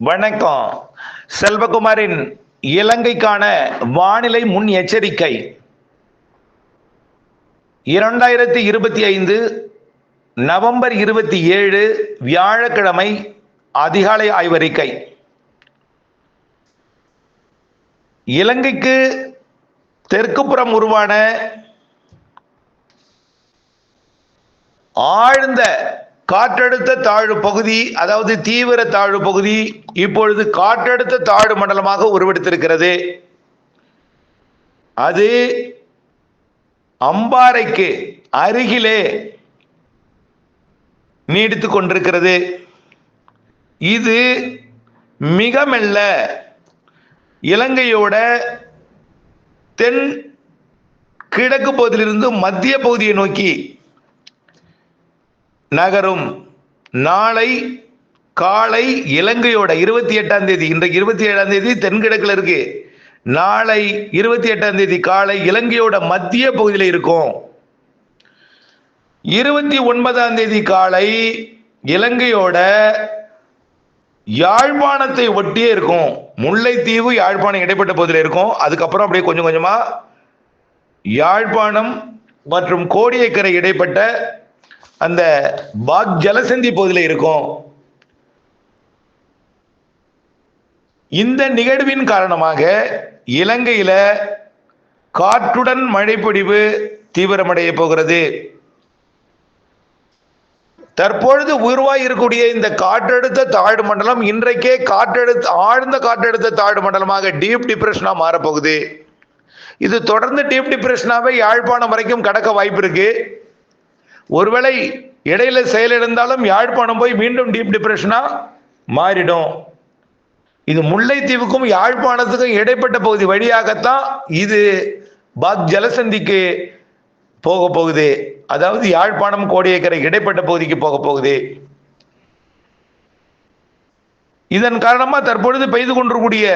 வணக்கம். செல்வகுமாரின் இலங்கைக்கான வானிலை முன் எச்சரிக்கை. 2025 நவம்பர் 27 வியாழக்கிழமை அதிகாலை ஆய்வறிக்கை. இலங்கைக்கு தெற்குப்புறம் உருவான ஆழ்ந்த காற்றழுத்த தாழ்வு பகுதி, அதாவது தீவிர தாழ்வு பகுதி, இப்பொழுது காற்றழுத்த தாழ்வு மண்டலமாக உருவெடுத்திருக்கிறது. அது அம்பாறைக்கு அருகிலே நீடித்துக் கொண்டிருக்கிறது. இது மிக மெல்ல இலங்கையோட தென் கிழக்கு பகுதியிலிருந்து மத்திய பகுதியை நோக்கி நகரும். நாளை காலை இலங்கையோட 28ஆம் தேதி, இன்றைக்கு 27ஆம் தேதி தென்கிழக்குல இருக்கு. நாளை 28ஆம் தேதி காலை இலங்கையோட மத்திய பகுதியில் இருக்கும். 29ஆம் தேதி காலை இலங்கையோட யாழ்ப்பாணத்தை ஒட்டியே இருக்கும். முல்லைத்தீவு யாழ்ப்பாணம் இடைப்பட்ட பகுதியில் இருக்கும். அதுக்கப்புறம் அப்படியே கொஞ்சம் கொஞ்சமா யாழ்ப்பாணம் மற்றும் கோடியக்கரை இடைப்பட்ட அந்த பாக் ஜலசந்தி பகுதியில் இருக்கும். இந்த நிகழ்வின் காரணமாக இலங்கையில காற்றுடன் மழைப்பொழிவு தீவிரமடைய போகிறது. தற்பொழுது உருவாகி இருக்கக்கூடிய இந்த காற்றழுத்த தாழ்வு மண்டலம் இன்றைக்கே ஆழ்ந்த காற்றழுத்த தாழ்வு மண்டலமாக டீப் டிப்ரெஷனா மாறப்போகுது. இது தொடர்ந்து டீப் டிப்ரெஷனாவே யாழ்ப்பாணம் வரைக்கும் கடக்க வாய்ப்பு இருக்கு. ஒருவேளை இடையில செயலிழந்தாலும் யாழ்ப்பாணம் போய் மீண்டும் டீப் டிப்ரெஷனா மாறிடும். இது முல்லைத்தீவுக்கும் யாழ்ப்பாணத்துக்கும் இடைப்பட்ட பகுதி வழியாகத்தான் இது பாக் ஜலசந்திக்கு போக போகுது. அதாவது யாழ்ப்பாணம் கோடியக்கரை இடைப்பட்ட பகுதிக்கு போக போகுது. இதன் காரணமா தற்பொழுது பெய்து கொண்டிருக்கூடிய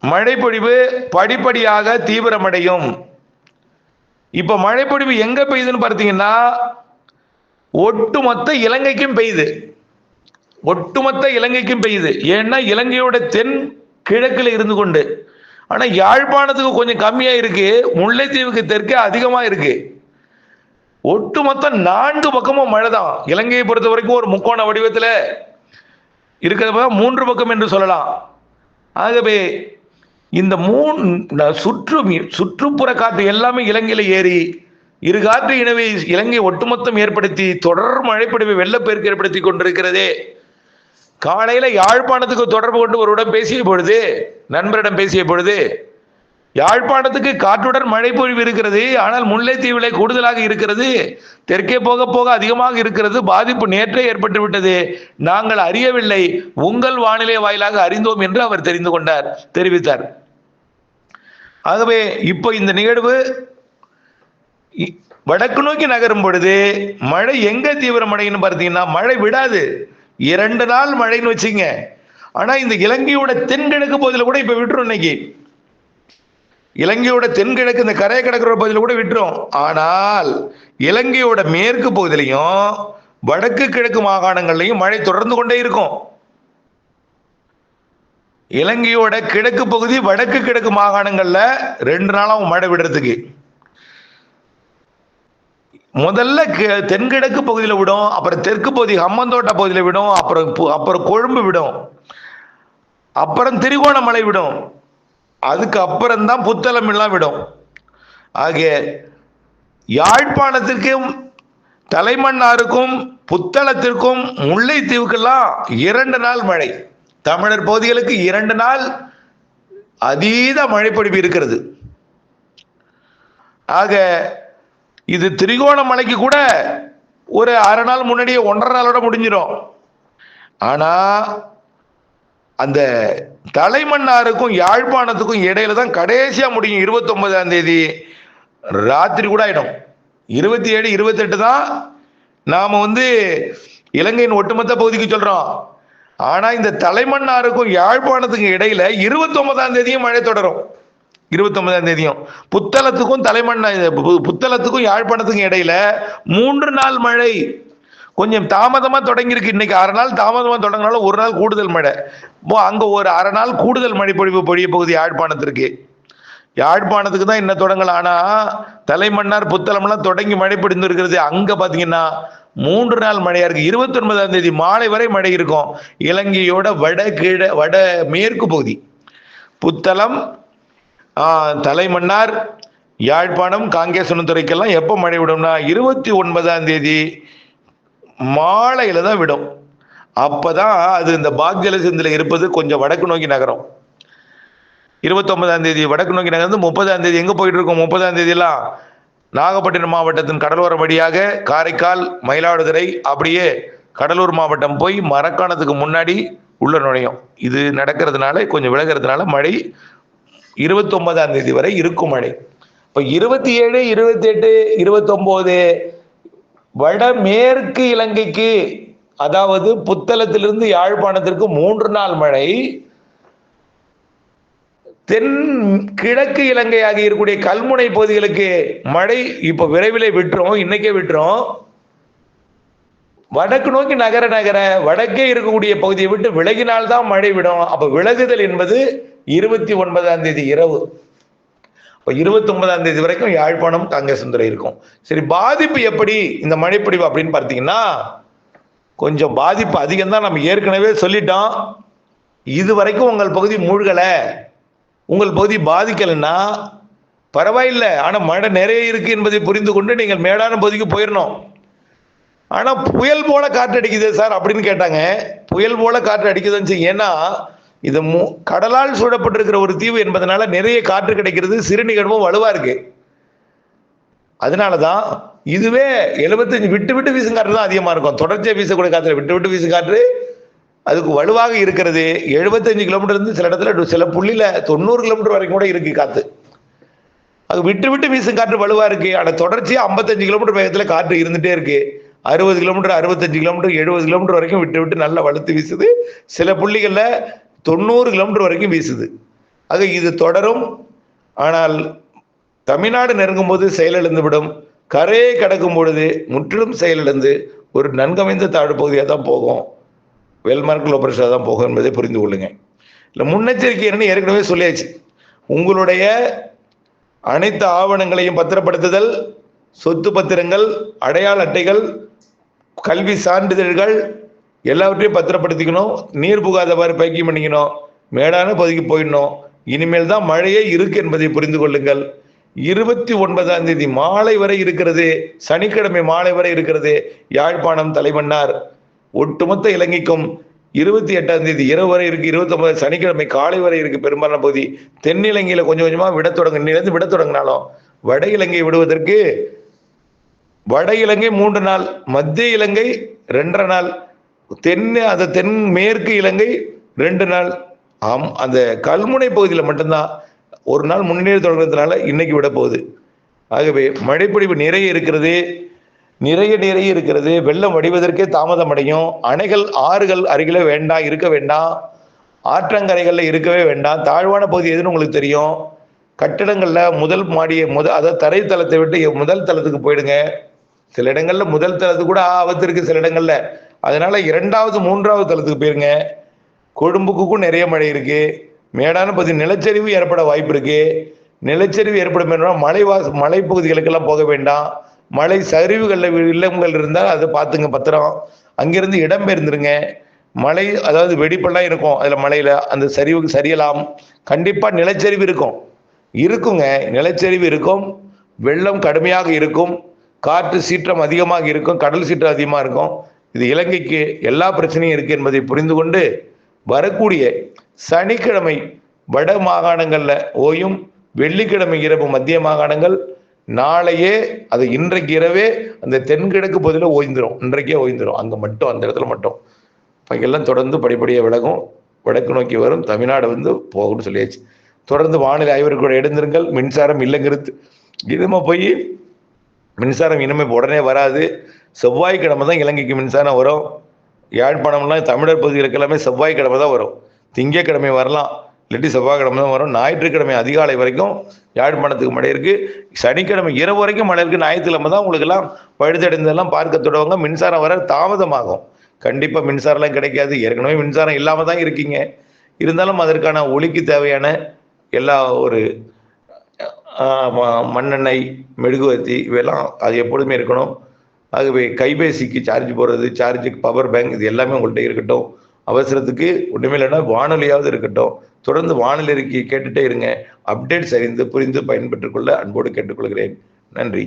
மழைப்பொழிவு படிப்படியாக தீவிரமடையும். இப்ப மழைப்பொழிவு எங்க பெய்யுதுன்னு பார்த்தீங்கன்னா ஒட்டுமொத்த இலங்கைக்கும் பெய்யுது. ஒட்டுமொத்த இலங்கைக்கும் பெய்யுது. ஏன்னா இலங்கையோட தென் கிழக்கில் இருந்து கொண்டு, ஆனா யாழ்ப்பாணத்துக்கு கொஞ்சம் கம்மியா இருக்கு, முல்லைத்தீவுக்கு தெற்கே அதிகமா இருக்கு. ஒட்டுமொத்த 4 பக்கமும் மழை தான். இலங்கையை பொறுத்த வரைக்கும் ஒரு முக்கோண வடிவத்தில் இருக்கிறத 3 பக்கம் என்று சொல்லலாம். ஆகவே இந்த சுற்றுப்புற காற்று எல்லாமே இலங்கையில ஏறி இரு காற்று இனவை இலங்கை ஒட்டுமொத்தம் ஏற்படுத்தி தொடர் மழைப்பொழிவை வெள்ளப்பெருக்கு ஏற்படுத்தி கொண்டிருக்கிறதே. காலையில யாழ்ப்பாணத்துக்கு தொடர்பு கொண்டு ஒருவரிடம் பேசிய பொழுது, நண்பரிடம் பேசிய பொழுது, யாழ்ப்பாணத்துக்கு காற்றுடன் மழை பொழிவு இருக்கிறது, ஆனால் முல்லைத்தீவிலே கூடுதலாக இருக்கிறது, தெற்கே போக போக அதிகமாக இருக்கிறது, பாதிப்பு நேற்றே ஏற்பட்டு விட்டது, நாங்கள் அறியவில்லை, உங்கள் வானிலை வாயிலாக அறிந்தோம் என்று அவர் தெரிவித்தார். ஆகவே இப்போ இந்த நிகழ்வு வடக்கு நோக்கி நகரும் பொழுது மழை எங்க தீவிரமடைன்னு பார்த்தீங்கன்னா மழை விடாது. 2 நாள் மழைன்னு வச்சுங்க. ஆனா இந்த இலங்கையோட தென்கிழக்கு பகுதியில் கூட இப்ப விட்டுரும். இன்னைக்கு இலங்கையோட தென்கிழக்கு இந்த கரையை கடற்கிற பகுதியில் கூட விட்டுரும். ஆனால் இலங்கையோட மேற்கு பகுதியிலையும் வடக்கு கிழக்கு மாகாணங்கள்லையும் மழை தொடர்ந்து கொண்டே இருக்கும். இலங்கையோட கிழக்கு பகுதி வடக்கு கிழக்கு மாகாணங்கள்ல 2 நாளாவும் மழை விடுறதுக்கு முதல்ல தென்கிழக்கு பகுதியில் விடும், அப்புறம் தெற்கு பகுதி ஹம்மந்தோட்டா பகுதியில் விடும், அப்புறம் கொழும்பு விடும், அப்புறம் திரிகோணமலை விடும், அதுக்கு அப்புறம் தான் புத்தளம் எல்லாம் விடும். ஆகிய யாழ்ப்பாணத்திற்கும் தலைமன்னாருக்கும் புத்தளத்திற்கும் முல்லைத்தீவுக்கெல்லாம் 2 நாள் மழை. தமிழர் பகுதிகளுக்கு 2 நாள் அதீத மழைப்பொழிவு இருக்கிறது. ஆக இது திரிகோணமலைக்கு கூட ஒரு அரை நாள் முன்னாடியே 1.5 நாளோட முடிஞ்சிடும். ஆனா அந்த தலைமன்னாருக்கும் யாழ்ப்பாணத்துக்கும் இடையில தான் கடைசியா முடியும். 29ஆம் தேதி ராத்திரி கூட ஆயிடும். 27, 28 தான் நாம இலங்கையின் ஒட்டுமொத்த பகுதிக்கு சொல்றோம். ஆனா இந்த தலைமன்னாருக்கும் யாழ்ப்பாணத்துக்கும் இடையில 29ஆம் தேதியும் மழை தொடரும். 29ஆம் தேதியும் புத்தளத்துக்கும் யாழ்ப்பாணத்துக்கும் இடையில 3 நாள் மழை. கொஞ்சம் தாமதமா தொடங்கியிருக்கு. இன்னைக்கு 6 நாள் தாமதமா தொடங்கினாலும் 1 நாள் கூடுதல் மழை. அங்க ஒரு 1/2 நாள் கூடுதல் மழை பொழிய போகுது யாழ்ப்பாணத்திற்கு. யாழ்ப்பாணத்துக்கு தான் இன்னும் தொடங்கல. ஆனா தலைமன்னார் புத்தளம்லாம் தொடங்கி மழை பொழிந்திருக்கிறது. அங்க பாத்தீங்கன்னா 3 நாள் மழையா இருக்கு. 29ஆம் தேதி மாலை வரை மழை இருக்கும். இலங்கையோட வட மேற்கு பகுதி புத்தளம், தலைமன்னார், யாழ்ப்பாணம், காங்கேசனத்துறைக்கெல்லாம் எப்ப மழை விடும்னா 29ஆம் தேதி மாலையில தான் விடும். அப்பதான் அது இந்த பாக்ஜலசந்தில இருப்பது கொஞ்சம் வடக்கு நோக்கி நகரும். 29ஆம் தேதி வடக்கு நோக்கி நகர்ந்து 30ஆம் தேதி எங்க போயிட்டு இருக்கோம்? 30ஆம் தேதி எல்லாம் நாகப்பட்டினம் மாவட்டத்தின் கடலோர வழியாக காரைக்கால், மயிலாடுதுறை, அப்படியே கடலூர் மாவட்டம் போய் மரக்காணத்துக்கு முன்னாடி உள்ள நுழையும். இது நடக்கிறதுனால கொஞ்சம் விலகிறதுனால மழை 29ஆம் தேதி வரை இருக்கும் மழை. இப்ப 27, 28, 29 வடமேற்கு இலங்கைக்கு, அதாவது புத்தளத்திலிருந்து யாழ்ப்பாணத்திற்கு 3 நாள் மழை. தென் கிழக்கு இலங்கை ஆகிய இருக்கக்கூடிய கல்முனை பகுதிகளுக்கு மழை இப்ப விரைவிலே விட்டுரும், இன்னைக்கே விட்டுரும். வடக்கு நோக்கி நகர வடக்கே இருக்கக்கூடிய பகுதியை விட்டு விலகினால்தான் மழை விடும். அப்ப விலகுதல் என்பது 29ஆம் தேதி இரவு. 29ஆம் தேதி வரைக்கும் யாழ்ப்பாணம், காங்கேசன்துறை இருக்கும். சரி, பாதிப்பு எப்படி இந்த மழைப்பொழிவு அப்படின்னு பார்த்தீங்கன்னா, கொஞ்சம் பாதிப்பு அதிகம் தான். நம்ம ஏற்கனவே சொல்லிட்டோம். இது வரைக்கும் உங்கள் பகுதி மூழ்கல, உங்கள் பகுதி பாதிக்கலைன்னா பரவாயில்லை. ஆனா மழை நிறைய இருக்கு என்பதை புரிந்து கொண்டு நீங்கள் மேடான பகுதிக்கு போயிடணும். ஆனா புயல் போல காற்று அடிக்குது சார் அப்படின்னு கேட்டாங்க. புயல் போல காற்று அடிக்குதுன்னு செய்யும். ஏன்னா இது கடலால் சூழப்பட்டிருக்கிற ஒரு தீவு என்பதனால நிறைய காற்று கிடைக்கிறது, சிறு நிகழ்வும் வலுவா இருக்கு. அதனாலதான் இதுவே 75 விட்டு விட்டு வீசும் காற்று தான் அதிகமா இருக்கும். தொடர்ச்சியா வீசக்கூடிய காற்று விட்டு விட்டு வீசும் காற்று அதுக்கு வலுவாக இருக்கிறது. 75 கிலோமீட்டர் இருந்து சில இடத்துல சில புள்ளியில 90 கிலோமீட்டர் வரைக்கும் கூட இருக்கு காத்து. அது விட்டு விட்டு வீசும் காற்று வலுவா இருக்கு. ஆனா தொடர்ச்சியா 55 கிலோமீட்டர் வேகத்துல காற்று இருந்துட்டே இருக்கு. 60 கிலோமீட்டர், 65 கிலோமீட்டர், 70 கிலோமீட்டர் வரைக்கும் விட்டு விட்டு நல்லா வலுத்து வீசுது. சில புள்ளிகள்ல 90 கிலோமீட்டர் வரைக்கும் வீசுது. ஆக இது தொடரும். ஆனால் தமிழ்நாடு நெருங்கும் போது செயலிழந்து விடும். கரையை கடக்கும் பொழுது முற்றிலும் செயலிழந்து ஒரு நன்கமைந்த தாழ்வு பகுதியாக தான் போகும், வெல்மார்க் லோ பிரஷராக தான் போகும் என்பதை புரிந்து கொள்ளுங்க. இல்லை, முன்னெச்சரிக்கை என்னன்னு ஏற்கனவே சொல்லியாச்சு. உங்களுடைய அனைத்து ஆவணங்களையும் பத்திரப்படுத்துதல், சொத்து பத்திரங்கள், அடையாள அட்டைகள், கல்வி சான்றிதழ்கள் எல்லாவற்றையும் பத்திரப்படுத்திக்கணும். நீர் புகாதவாறு பைக்கியம் பண்ணிக்கணும். மேடான பகுதிக்கு போயிடணும். இனிமேல் தான் மழையே இருக்கு என்பதை புரிந்து கொள்ளுங்கள். 29ஆம் தேதி மாலை வரை இருக்கிறது, சனிக்கிழமை மாலை வரை இருக்கிறது யாழ்ப்பாணம், தலைமன்னார், ஒட்டுமொத்த இலங்கைக்கும். 28ஆம் தேதி இரவு வரை இருக்கு. 29 சனிக்கிழமை காலை வரை இருக்கு பெரும்பாலான பகுதி. தென்னிலங்கையில கொஞ்சம் கொஞ்சமா விட தொடங்கினாலும் வட இலங்கை விடுவதற்கு வட இலங்கை 3 நாள், மத்திய இலங்கை 2.5 நாள், தென் மேற்கு இலங்கை 2 நாள். அந்த கல்முனை பகுதியில் மட்டும்தான் 1 நாள் முன்னேறி தொடங்குறதுனால இன்னைக்கு விட போகுது. ஆகவே மழைப்பொழிவு நிறைய இருக்கிறது, நிறைய இருக்கிறது. வெள்ளம் வடிவதற்கே தாமதம் அடையும். அணைகள், ஆறுகள் அருகில இருக்க வேண்டாம். ஆற்றங்கரைகள்ல இருக்கவே வேண்டாம். தாழ்வான பகுதி எதுன்னு உங்களுக்கு தெரியும். கட்டிடங்கள்ல முதல் மாடியை அதாவது தரைத்தளத்தை விட்டு முதல் தளத்துக்கு போயிடுங்க. சில இடங்கள்ல முதல் தளத்துக்கு கூட ஆபத்து இருக்கு சில இடங்கள்ல. அதனால 2வது 3வது தளத்துக்கு போயிருங்க. கொழும்புக்கும் நிறைய மழை இருக்கு. மேடான பகுதி நிலச்சரிவு ஏற்பட வாய்ப்பு இருக்கு. நிலச்சரிவு ஏற்படும் மலைப்பகுதிகளுக்கெல்லாம் போக வேண்டாம். மலை சரிவுகள்ல இல்லங்கள் இருந்தால் அதை பார்த்துங்க, பத்திரம். அங்கிருந்து இடம்பெயர்ந்துருங்க. மலை, அதாவது வெடிப்பெல்லாம் இருக்கும் அதுல, மலையில அந்த சரிவுக்கு சரியலாம். கண்டிப்பா நிலச்சரிவு இருக்குங்க. நிலச்சரிவு இருக்கும், வெள்ளம் கடுமையாக இருக்கும், காற்று சீற்றம் அதிகமாக இருக்கும், கடல் சீற்றம் அதிகமாக இருக்கும். இது இலங்கைக்கு எல்லா பிரச்சனையும் இருக்கு என்பதை புரிந்து கொண்டு வரக்கூடிய சனிக்கிழமை வட மாகாணங்கள்ல ஓயும், வெள்ளிக்கிழமை இரவு மத்திய மாகாணங்கள், நாளையே அது இன்றைக்கு இரவே அந்த தென்கிழக்கு பகுதியில் ஓய்ந்துரும். இன்றைக்கே ஓய்ந்துரும். அங்க மட்டும், அந்த இடத்துல மட்டும். எல்லாம் தொடர்ந்து படிப்படியாக விலகும், வடக்கு நோக்கி வரும். தமிழ்நாடு போகும்னு சொல்லியாச்சு. தொடர்ந்து வானிலை ஆய்வருக்கு கூட எழுந்திருங்கள். மின்சாரம் இல்லைங்கிறது இதுமா போய் மின்சாரம் இனிமே உடனே வராது. செவ்வாய்க்கிழமை தான் இலங்கைக்கு மின்சாரம் வரும். யாழ்ப்பாணம்லாம் தமிழர் பகுதிகளுக்கு எல்லாமே செவ்வாய்க்கிழமை தான் வரும். திங்கக்கிழமை வரலாம். இல்லாட்டி செவ்வாய்க்கிழமை தான் வரும். ஞாயிற்றுக்கிழமை அதிகாலை வரைக்கும் யாழ்ப்பாணத்துக்கு மழை இருக்கு. சனிக்கிழமை இரவு வரைக்கும் மழை இருக்கு. ஞாயிற்றுக்கிழமை தான் உங்களுக்கு எல்லாம் பழுதடைந்ததெல்லாம் பார்க்க தொடங்க. மின்சாரம் வர தாமதமாகும். கண்டிப்பா மின்சாரம்லாம் கிடைக்காது. ஏற்கனவே மின்சாரம் இல்லாம தான் இருக்கீங்க. இருந்தாலும் அதற்கான ஒளிக்கு தேவையான எல்லா ஒரு மண்ணெண்ணெய், மெழுகுவர்த்தி இவையெல்லாம் அது எப்பொழுதுமே இருக்கணும். ஆகவே கைபேசிக்கு சார்ஜ் போடுறது, சார்ஜுக்கு பவர் பேங்க் இது எல்லாமே உங்கள்கிட்ட இருக்கட்டும். அவசரத்துக்கு ஒன்றுமே இல்லைன்னா வானொலியாவது இருக்கட்டும். தொடர்ந்து வானொலி அறிக்கையை கேட்டுட்டே இருங்க. அப்டேட்ஸ் அறிந்து புரிந்து பயன்பெற்றுக் கொள்ள அன்போடு கேட்டுக்கொள்கிறேன். நன்றி.